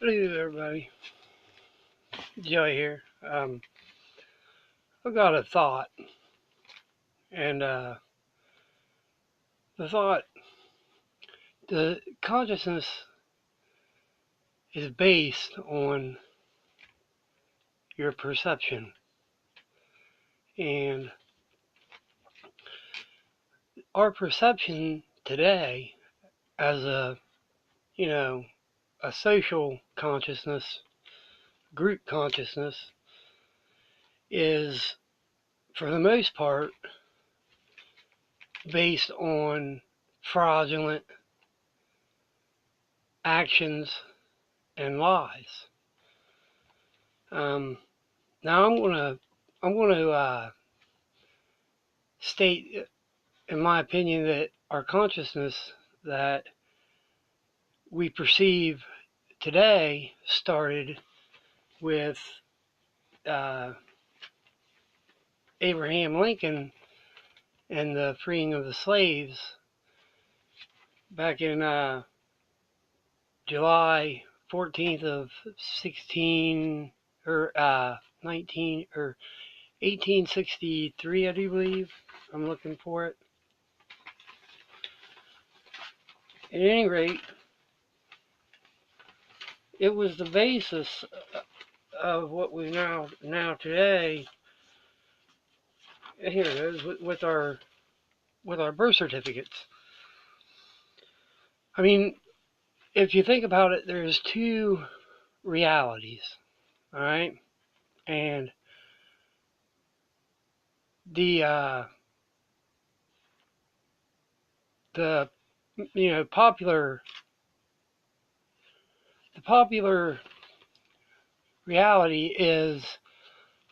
Hello, everybody. Joey here. I got a thought, and the thought, the consciousness is based on your perception, and our perception today, as you know, a social consciousness, group consciousness, is for the most part based on fraudulent actions and lies. Um, Now I'm gonna state, in my opinion, that our consciousness that we perceive today started with uh, Abraham Lincoln and the freeing of the slaves back in July 14th of 16 or 19 or 1863, I do believe. I'm looking for it. At any rate, it was the basis of what we now today. Here it is with our birth certificates. I mean, if you think about it, there's two realities, all right, and the the popular reality is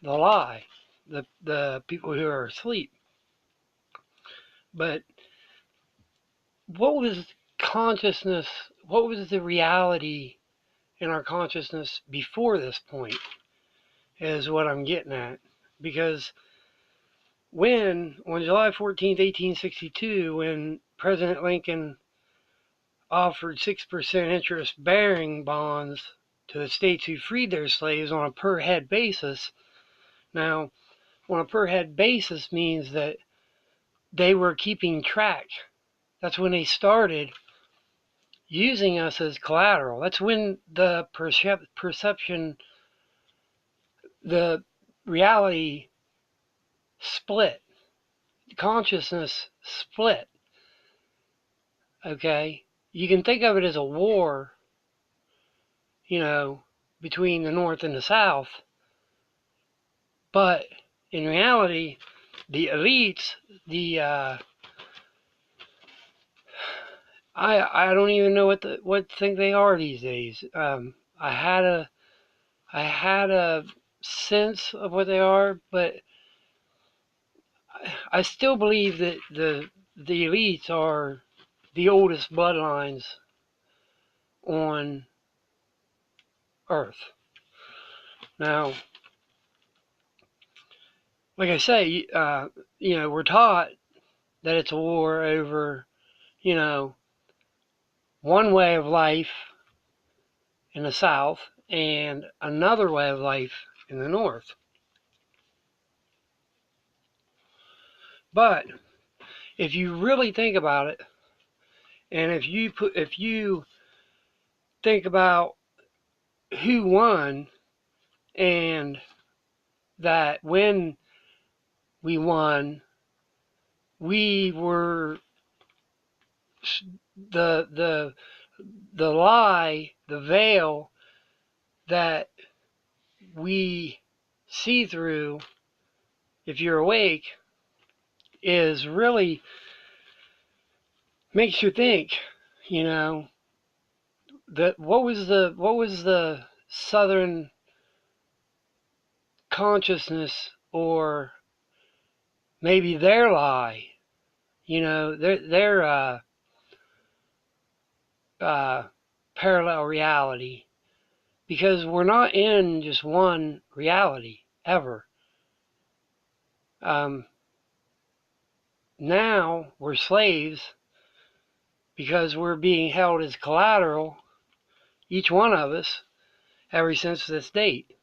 the lie, the people who are asleep. But what was consciousness? What was the reality in our consciousness before this point? Is what I'm getting at, because when on July 14th, 1862, when President Lincoln offered 6% interest bearing bonds to the states who freed their slaves on a per head basis. Now, on a per head basis means that they were keeping track. That's when they started using us as collateral. That's when the perception, the reality split, consciousness split. Okay? You can think of it as a war, between the North and the South, but in reality, the elites, the I don't even know what think they are these days. I had a sense of what they are, but I still believe that the elites are the oldest bloodlines on Earth. Now, like I say, we're taught that it's a war over, you know, one way of life in the South and another way of life in the North. But if you really think about it, and if you think about who won, and that when we won, we were the lie, the veil that we see through, if you're awake, is really makes you think, that what was the Southern consciousness, or maybe their lie, their parallel reality, because we're not in just one reality ever. Now we're slaves because we're being held as collateral, each one of us, ever since this date.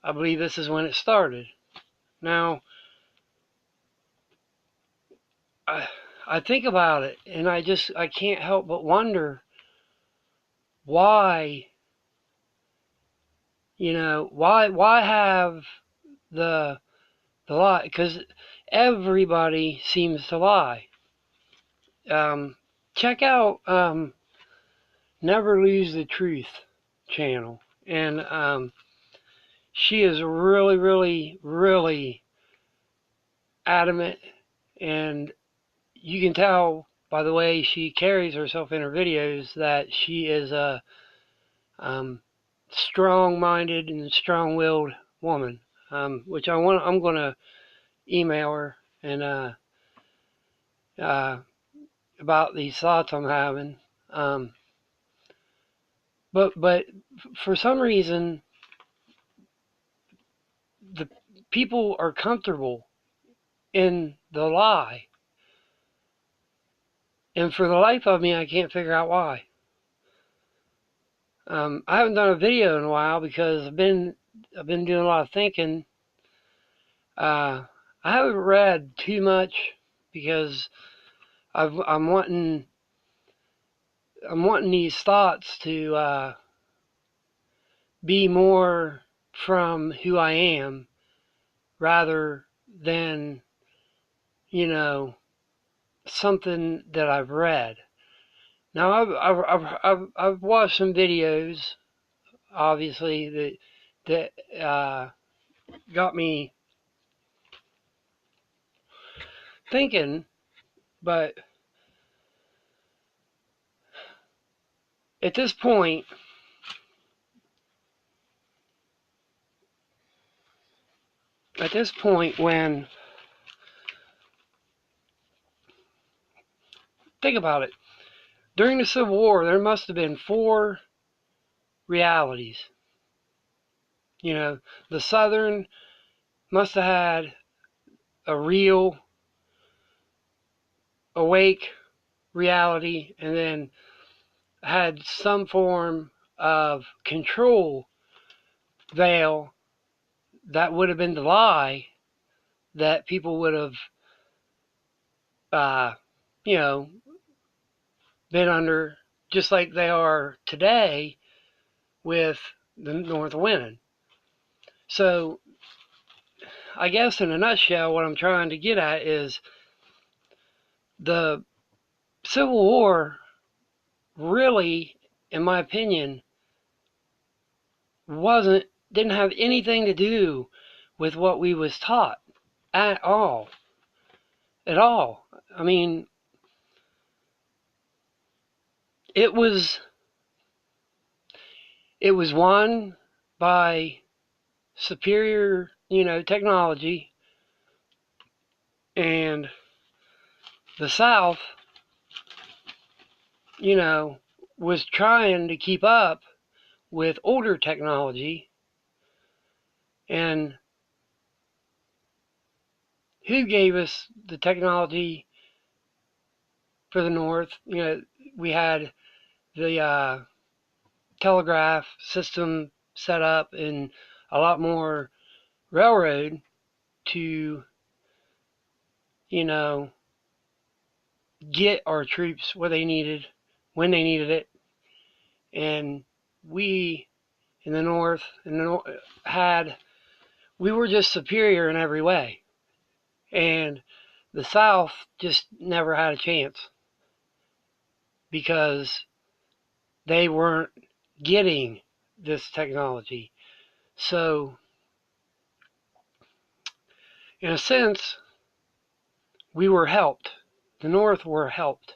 I believe this is when it started. Now, I think about it, and I can't help but wonder why, why have the lie? Because everybody seems to lie. Check out Never Lose the Truth channel, and she is really, really, really adamant, and you can tell by the way she carries herself in her videos that she is a strong-minded and strong-willed woman. Which I'm going to email her and about these thoughts I'm having. But for some reason, the people are comfortable in the lie, and for the life of me, I can't figure out why. I haven't done a video in a while because I've been doing a lot of thinking. I haven't read too much because I'm wanting these thoughts to be more from who I am rather than something that I've read. Now I've watched some videos, obviously that got me thinking, but at this point, when think about it, during the Civil War, there must have been 4 realities. The Southern must have had a real awake reality, and then had some form of control veil that would have been the lie that people would have, you know, been under, just like they are today with the North winning. So I guess in a nutshell, what I'm trying to get at is the Civil War really, in my opinion, didn't have anything to do with what we was taught at all. At all. I mean, it was won by superior, technology, and the South, was trying to keep up with older technology. And who gave us the technology for the North? We had the telegraph system set up and a lot more railroad to, get our troops where they needed, when they needed it. And we in the North we were just superior in every way. And the South just never had a chance because they weren't getting this technology. So, in a sense, we were helped. The North were helped.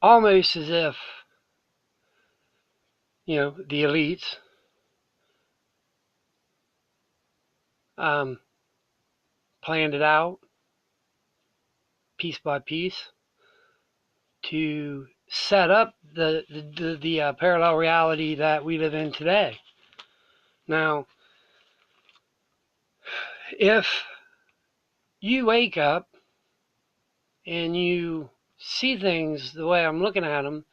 Almost as if, the elites planned it out piece by piece to set up the parallel reality that we live in today. Now, if you wake up and you see things the way I'm looking at them,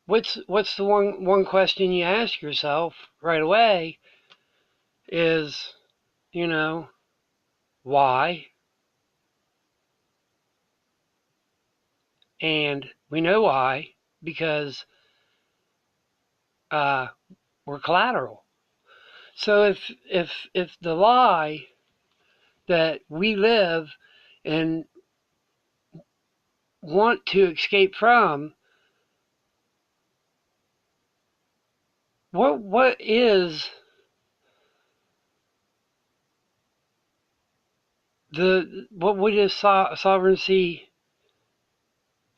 what's the one question you ask yourself right away is, you know, why? And we know why, because we're collateral. So if the lie that we live and want to escape from, what is what would is sovereignty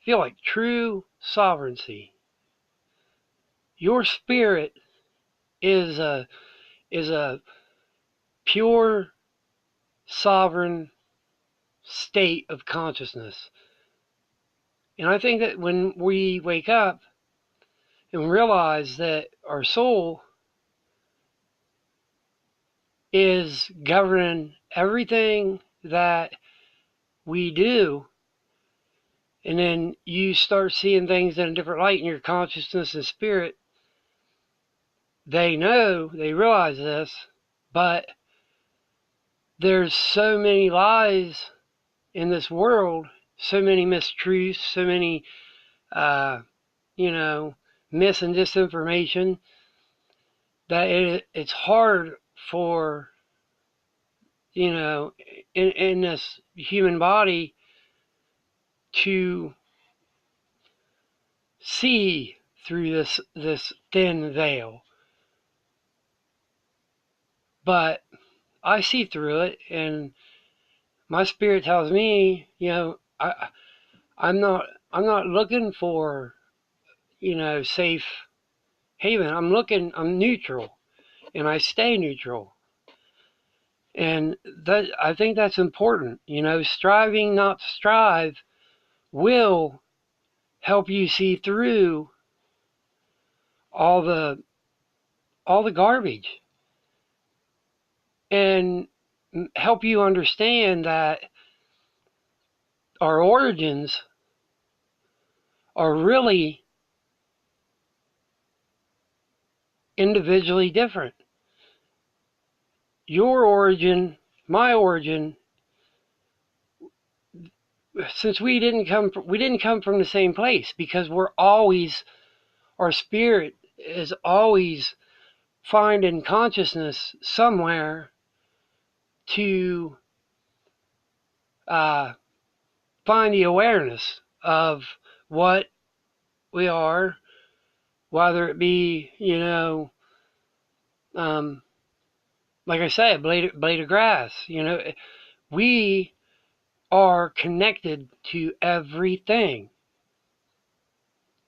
feel like? True sovereignty. Your spirit is a pure sovereign state of consciousness. And I think that when we wake up and realize that our soul is governing everything that we do, and then you start seeing things in a different light in your consciousness and spirit, they realize this, but there's so many lies in this world, so many mistruths, so many, you know, mis and disinformation, that it's hard for, you know, in this human body to see through this thin veil. But I see through it, and my spirit tells me, you know, I'm not looking for, you know, safe haven. I'm neutral, and I stay neutral. And that, I think that's important. You know, striving not to strive will help you see through all the garbage, and help you understand that our origins are really individually different. Your origin, my origin, since we didn't come from the same place, because our spirit is always finding consciousness somewhere to find the awareness of what we are, whether it be, you know, like I say, a blade of grass. You know, we are connected to everything.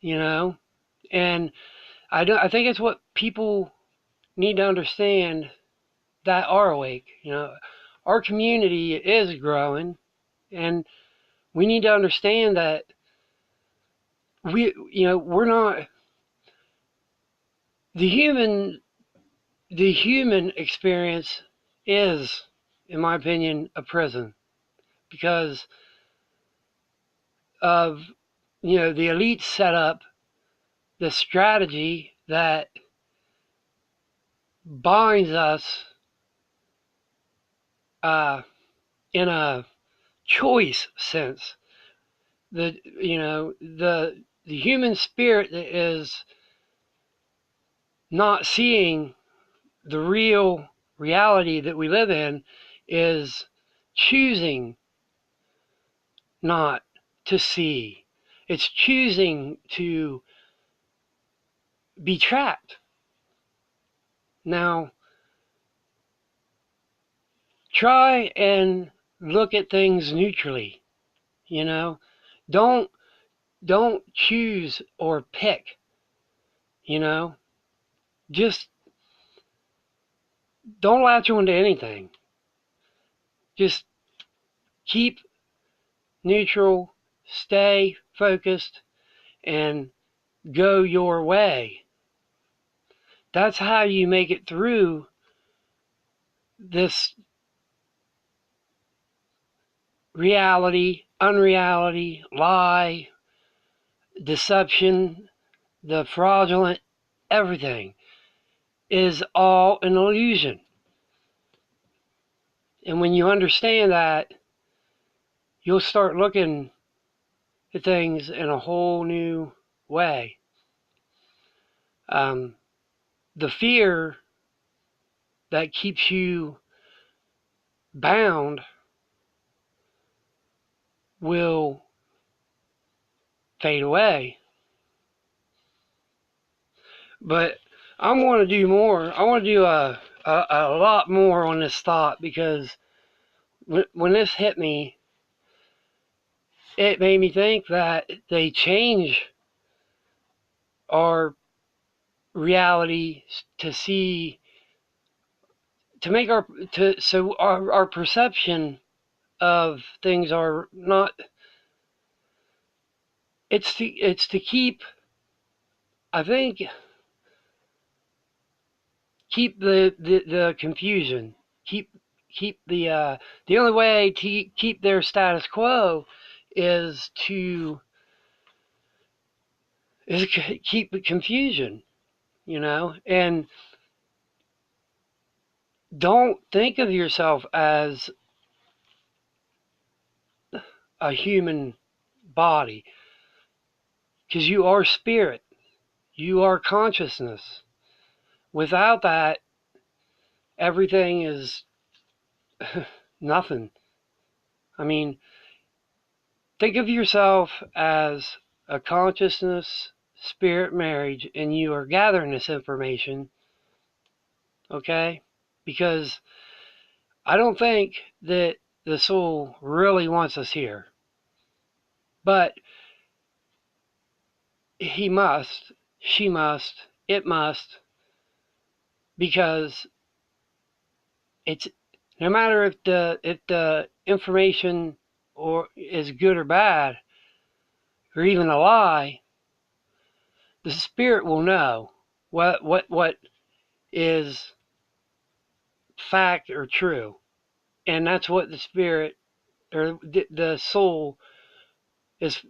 You know, and I think it's what people need to understand that are awake. You know, our community is growing, and we need to understand that we're not the human experience is, in my opinion, a prison, because of, you know, the elite set up the strategy that binds us in a choice sense. The human spirit is not seeing the real reality that we live in, is choosing not to see. It's choosing to be trapped. Now, try and look at things neutrally. You know, don't choose or pick. You know, just don't latch on to anything. Just keep neutral, stay focused, and go your way. That's how you make it through this reality, unreality, lie, deception, the fraudulent everything is all an illusion. And when you understand that, you'll start looking at things in a whole new way. The fear that keeps you bound will fade away. But I want to do more. I want to do a lot more on this thought, because when this hit me, it made me think that they change our reality to see, to make our perception of things are not, it's to keep, I think, keep the confusion, keep the only way to keep their status quo is to keep the confusion, and don't think of yourself as a human body, because you are spirit, you are consciousness. Without that, everything is nothing. I mean, think of yourself as a consciousness spirit marriage, and you are gathering this information, okay? Because I don't think that the soul really wants us here, but he must, she must, it must, because it's, no matter if the information or is good or bad or even a lie, the spirit will know what is fact or true, and that's what the spirit or the soul is.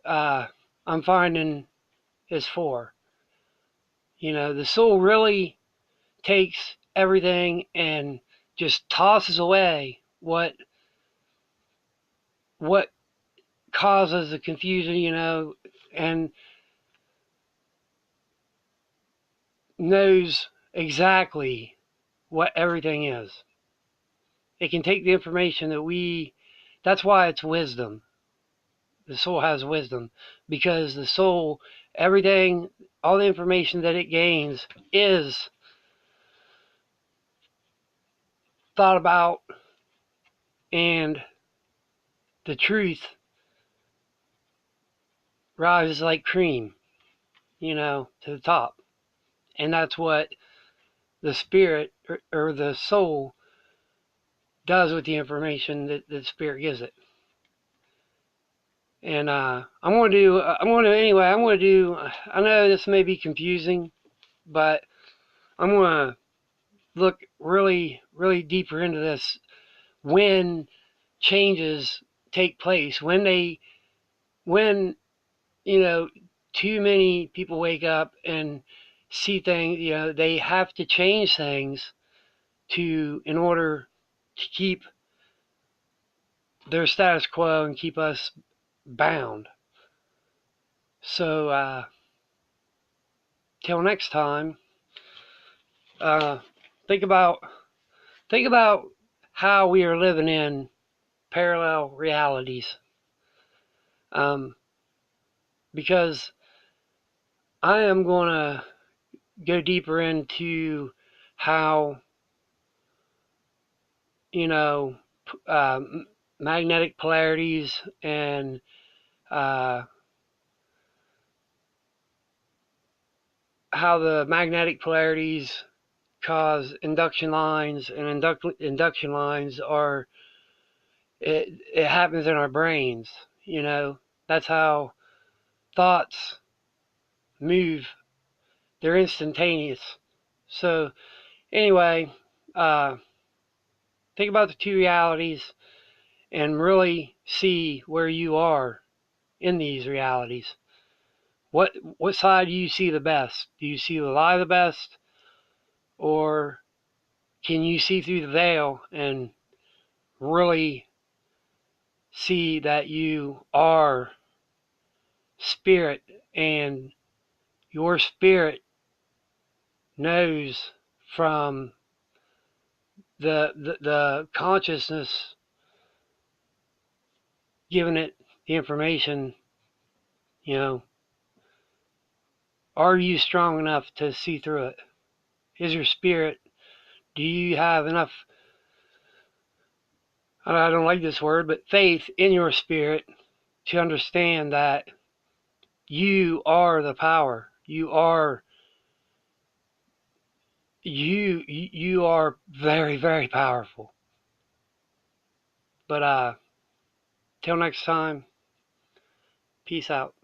I'm finding is for. The soul really takes everything and just tosses away what causes the confusion, and knows exactly what everything is. It can take the information that's why it's wisdom. The soul has wisdom, because the soul, everything, all the information that it gains is thought about, and the truth rises like cream, to the top. And that's what the spirit or the soul does with the information that the spirit gives it. And I know this may be confusing, but I'm going to look really, really deeper into this when changes take place, when too many people wake up and see things, they have to change things in order to keep their status quo and keep us bound. So till next time, think about how we are living in parallel realities, because I am going to go deeper into how uh, magnetic polarities and how the magnetic polarities cause induction lines, and induction lines are, it happens in our brains. That's how thoughts move. They're instantaneous. So anyway, think about the two realities and really see where you are in these realities. What side do you see the best? Do you see the lie the best, or can you see through the veil and really see that you are spirit, and your spirit knows from the consciousness giving it the information, you know, are you strong enough to see through it? Is your spirit, do you have enough, I don't like this word, but faith in your spirit to understand that you are the power. You are very, very powerful. But till next time, peace out.